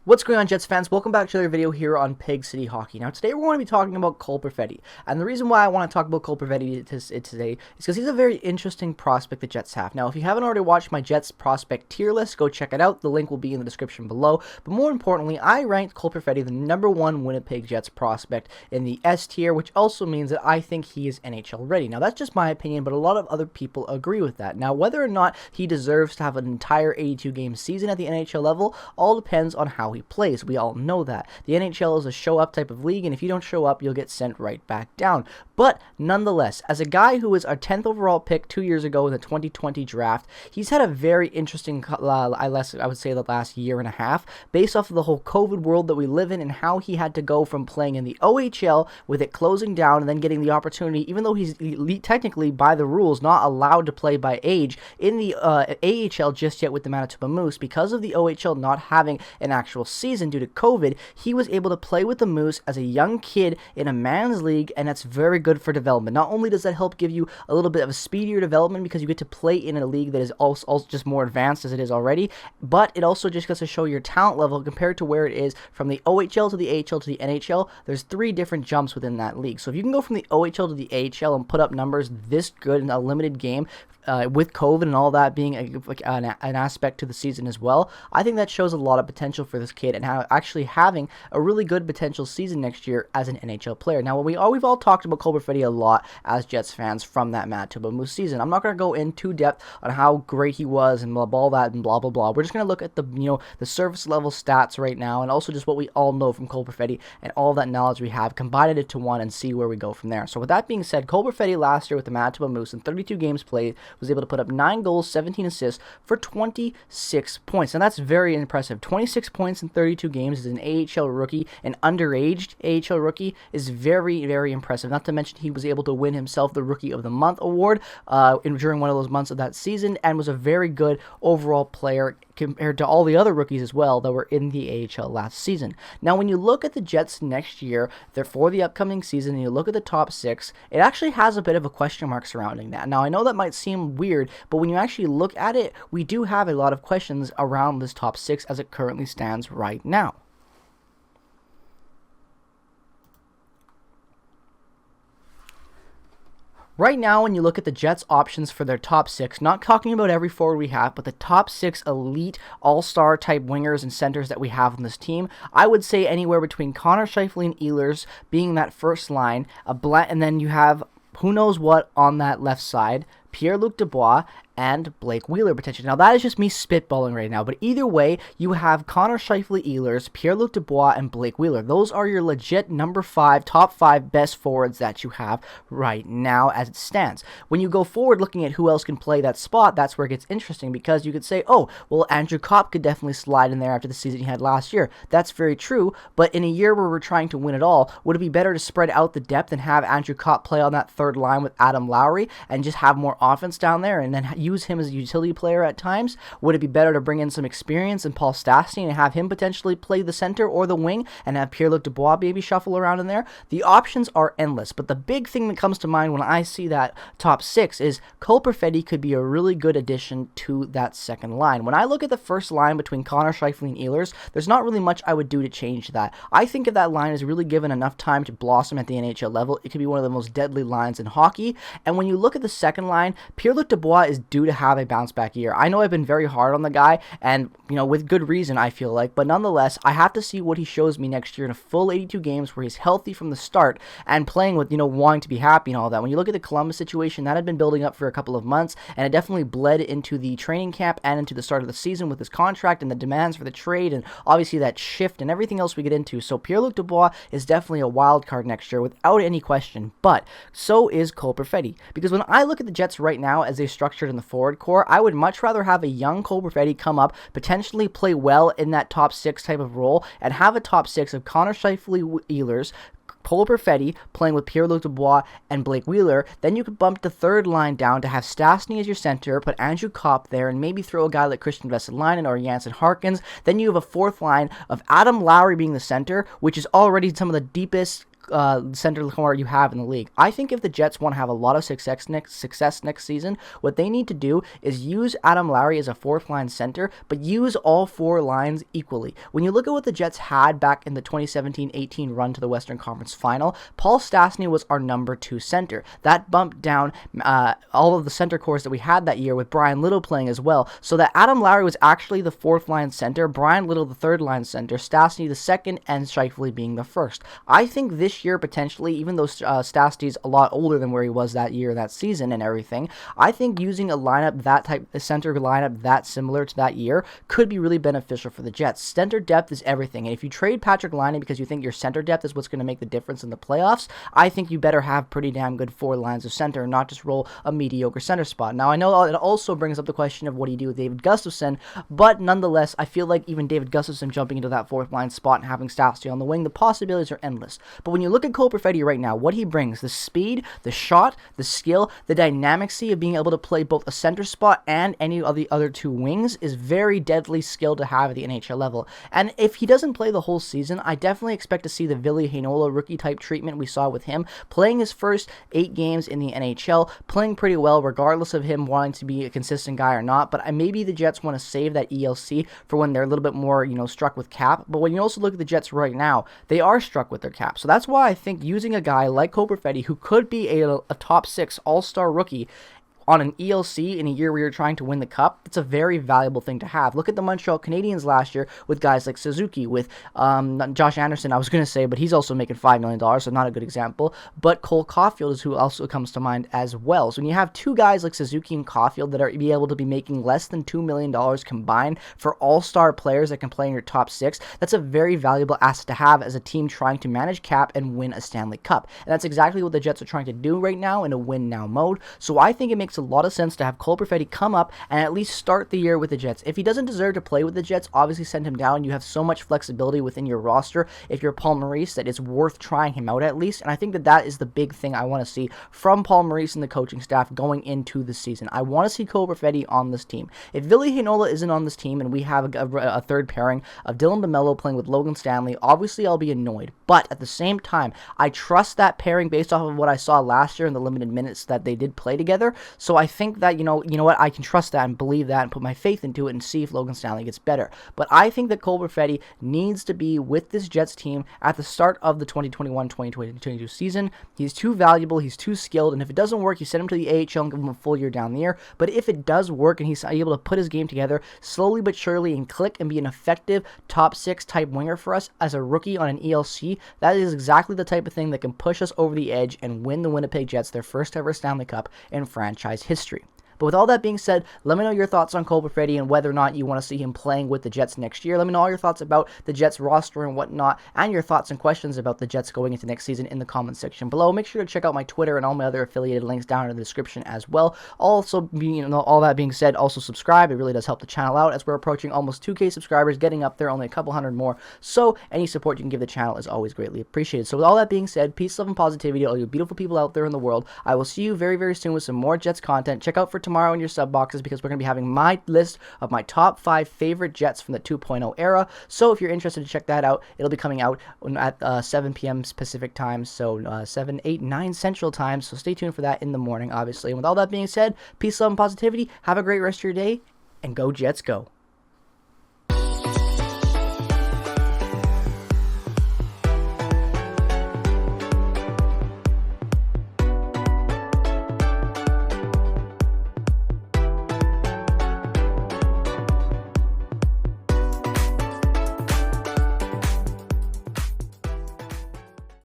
What's going on, Jets fans? Welcome back to another video here on Pig City Hockey. Now, today we're going to be talking about Cole Perfetti. And the reason why I want to talk about Cole Perfetti today is because he's a very interesting prospect the Jets have. Now, if you haven't already watched my Jets prospect tier list, go check it out. The link will be in the description below. But more importantly, I ranked Cole Perfetti the #1 Winnipeg Jets prospect in the S tier, which also means that I think he is NHL ready. Now, that's just my opinion, but a lot of other people agree with that. Now, whether or not he deserves to have an entire 82-game season at the NHL level all depends on how he plays. We all know that. The NHL is a show-up type of league, and if you don't show up, you'll get sent right back down. But nonetheless, as a guy who was our 10th overall pick 2 years ago in the 2020 draft, he's had a very interesting, I would say, the last year and a half, based off of the whole COVID world that we live in and how he had to go from playing in the OHL with it closing down and then getting the opportunity, even though he's technically by the rules not allowed to play by age in the AHL just yet with the Manitoba Moose, because of the OHL not having an actual season due to COVID, he was able to play with the Moose as a young kid in a man's league, and that's very good for development. Not only does that help give you a little bit of a speedier development because you get to play in a league that is also just more advanced as it is already, but it also just gets to show your talent level compared to where it is from the OHL to the AHL to the NHL. There's 3 different jumps within that league. So if you can go from the OHL to the AHL and put up numbers this good in a limited game, with COVID and all that being an aspect to the season as well, I think that shows a lot of potential for this kid and how actually having a really good potential season next year as an NHL player. Now, we've all talked about Cole Perfetti a lot as Jets fans from that Manitoba Moose season. I'm not going to go into depth on how great he was and all that and blah blah blah. We're just going to look at the the surface level stats right now, and also just what we all know from Cole Perfetti and all that knowledge we have, combine it into one and see where we go from there. So with that being said, Cole Perfetti last year with the Manitoba Moose in 32 games played was able to put up 9 goals, 17 assists for 26 points. And that's very impressive. 26 points in 32 games as an AHL rookie, an underaged AHL rookie, is very, very impressive. Not to mention he was able to win himself the Rookie of the Month award during one of those months of that season, and was a very good overall player compared to all the other rookies as well that were in the AHL last season. Now, when you look at the Jets next year, for the upcoming season, and you look at the top 6, it actually has a bit of a question mark surrounding that. Now, I know that might seem weird, but when you actually look at it, we do have a lot of questions around this top 6 as it currently stands right now. Right now, when you look at the Jets' options for their top 6, not talking about every forward we have, but the top 6 elite all-star type wingers and centers that we have on this team, I would say anywhere between Connor Scheifele and Ehlers being that first line, and then you have who knows what on that left side, Pierre-Luc Dubois and Blake Wheeler potentially. Now, that is just me spitballing right now, but either way, you have Connor Scheifele, Ehlers, Pierre-Luc Dubois, and Blake Wheeler. Those are your legit top 5 best forwards that you have right now as it stands. When you go forward looking at who else can play that spot, that's where it gets interesting, because you could say, oh, well, Andrew Kopp could definitely slide in there after the season he had last year. That's very true, but in a year where we're trying to win it all, would it be better to spread out the depth and have Andrew Kopp play on that third line with Adam Lowry and just have more offense down there and then use him as a utility player at times? Would it be better to bring in some experience in Paul Stastny and have him potentially play the center or the wing and have Pierre-Luc Dubois maybe shuffle around in there? The options are endless, but the big thing that comes to mind when I see that top 6 is Cole Perfetti could be a really good addition to that second line. When I look at the first line between Connor Scheifele and Ehlers, there's not really much I would do to change that. I think if that line is really given enough time to blossom at the NHL level, it could be one of the most deadly lines in hockey. And when you look at the second line, Pierre-Luc Dubois is due to have a bounce back year. I know I've been very hard on the guy, and with good reason, I feel like, but nonetheless, I have to see what he shows me next year in a full 82 games where he's healthy from the start and playing with wanting to be happy and all that. When you look at the Columbus situation, that had been building up for a couple of months, and it definitely bled into the training camp and into the start of the season with his contract and the demands for the trade, and obviously that shift and everything else we get into. So Pierre-Luc Dubois is definitely a wild card next year without any question, but so is Cole Perfetti, because when I look at the Jets right now as they structured in the forward core, I would much rather have a young Cole Perfetti come up, potentially play well in that top 6 type of role, and have a top 6 of Connor Scheifele, Ehlers, Cole Perfetti playing with Pierre-Luc Dubois and Blake Wheeler. Then you could bump the third line down to have Stastny as your center, put Andrew Kopp there, and maybe throw a guy like Christian Vesalainen or Jansen Harkins. Then you have a fourth line of Adam Lowry being the center, which is already some of the deepest center core you have in the league. I think if the Jets want to have a lot of success next season, what they need to do is use Adam Lowry as a fourth-line center, but use all four lines equally. When you look at what the Jets had back in the 2017-18 run to the Western Conference Final, Paul Stastny was our number 2 center. That bumped down all of the center cores that we had that year with Brian Little playing as well, so that Adam Lowry was actually the fourth-line center, Brian Little the third-line center, Stastny the second, and Scheifele being the first. I think this year, potentially, even though Stastny's a lot older than where he was that year, that season, and everything, I think using a lineup that type, a center lineup that similar to that year, could be really beneficial for the Jets. Center depth is everything, and if you trade Patrick Laine because you think your center depth is what's going to make the difference in the playoffs, I think you better have pretty damn good 4 lines of center and not just roll a mediocre center spot. Now, I know it also brings up the question of what do you do with David Gustafsson, but nonetheless, I feel like even David Gustafsson jumping into that 4th line spot and having Stastny on the wing, the possibilities are endless. But when you look at Cole Perfetti right now, what he brings, the speed, the shot, the skill, the dynamicy of being able to play both a center spot and any of the other 2 wings is very deadly skill to have at the NHL level. And if he doesn't play the whole season, I definitely expect to see the Ville Heinola rookie type treatment we saw with him, playing his first 8 games in the NHL, playing pretty well regardless of him wanting to be a consistent guy or not. But maybe the Jets want to save that ELC for when they're a little bit more, struck with cap. But when you also look at the Jets right now, they are struck with their cap. So that's why I think using a guy like Cole Perfetti, who could be a top 6 all-star rookie, on an ELC in a year where you're trying to win the cup, it's a very valuable thing to have. Look at the Montreal Canadiens last year with guys like Suzuki, with Josh Anderson, I was going to say, but he's also making $5 million, so not a good example. But Cole Caulfield is who also comes to mind as well. So when you have 2 guys like Suzuki and Caulfield that are be able to be making less than $2 million combined for all-star players that can play in your top 6, that's a very valuable asset to have as a team trying to manage cap and win a Stanley Cup. And that's exactly what the Jets are trying to do right now in a win-now mode. So I think it makes a lot of sense to have Cole Perfetti come up and at least start the year with the Jets. If he doesn't deserve to play with the Jets, obviously send him down. You have so much flexibility within your roster if you're Paul Maurice that it's worth trying him out at least, and I think that is the big thing I want to see from Paul Maurice and the coaching staff going into the season. I want to see Cole Perfetti on this team. If Ville Heinola isn't on this team and we have a third pairing of Dylan DeMello playing with Logan Stanley, obviously I'll be annoyed, but at the same time, I trust that pairing based off of what I saw last year in the limited minutes that they did play together, so I think that, you know what, I can trust that and believe that and put my faith into it and see if Logan Stanley gets better. But I think that Cole Perfetti needs to be with this Jets team at the start of the 2021-2022 season. He's too valuable, he's too skilled, and if it doesn't work, you send him to the AHL and give him a full year down the year. But if it does work and he's able to put his game together slowly but surely and click and be an effective top 6 type winger for us as a rookie on an ELC, that is exactly the type of thing that can push us over the edge and win the Winnipeg Jets their first ever Stanley Cup in franchise history. But with all that being said, let me know your thoughts on Cole Perfetti and whether or not you want to see him playing with the Jets next year. Let me know all your thoughts about the Jets roster and whatnot, and your thoughts and questions about the Jets going into next season in the comments section below. Make sure to check out my Twitter and all my other affiliated links down in the description as well. Also, all that being said, also subscribe. It really does help the channel out as we're approaching almost 2K subscribers, getting up there, only a couple hundred more. So any support you can give the channel is always greatly appreciated. So with all that being said, peace, love, and positivity to all you beautiful people out there in the world. I will see you very, very soon with some more Jets content. Check out for tomorrow in your sub box because we're going to be having my list of my top 5 favorite Jets from the 2.0 era. So if you're interested to check that out, it'll be coming out at 7 p.m. Pacific time, so 7, 8, 9 Central time. So stay tuned for that in the morning, obviously. And with all that being said, peace, love, and positivity. Have a great rest of your day, and go Jets, go.